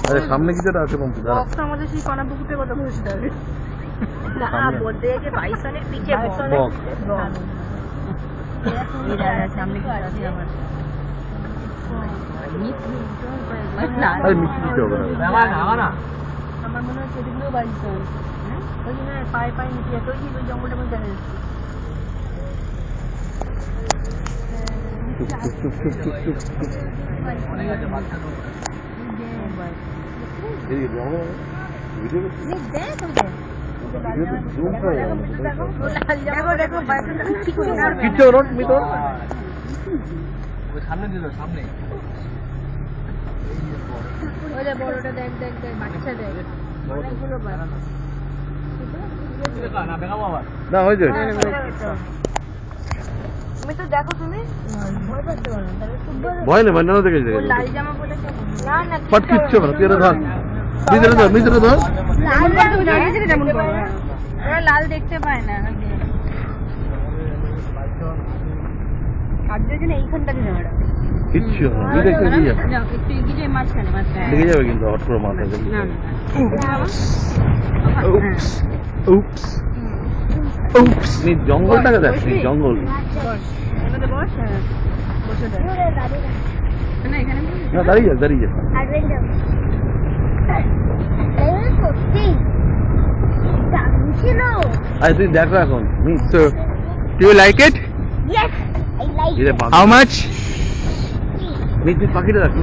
আরে সামনে কিছুটা আছে পম্পি দাঁড়া। বক্স আমাদের সেই কণা পুকুরের কথা বলছি তাহলে। না বলতে যে বাইসনের পিঠে বক্স। এই দাদা সামনে কি আছে আমার? আরে মিষ্টি দিতে হবে না। আমার মনে হচ্ছে এগুলো বাইসন। ওই জন্য পায়ে পায়ে নিচে এত ওই জঙ্গলটার মধ্যে দেখা যাচ্ছে। সামনে দিল সামনে বড়টা দেখ দেখ দেখ বাচ্চা দেখ অনেকগুলো না হয়েছে তুমি তো দেখো তুমি ভয় নেই ভান্ডানো দেখে যাবে লাল জামা পরে না না পট কিচ্ছু না তুই ধর মিজরে ধর ওরা লাল দেখতে পায় না কাটতে জন্য এইখানটাতে যাবে কিচ্ছু না তুই দেখতে কি যাবে একটু এগিয়ে যাই মাঝখানে দেখে যাবে কিন্তু হট করে মাথা গেলে না উপস উপস উপস নি জঙ্গলটাকে দেখ নি জঙ্গল এখানে বস বসে দেখ না এখানে না দাঁড়িয়ে যা আরে তুই দেখো এখন So, do you like it? Yes, I like it. How much? তুই পাখিটা দেখ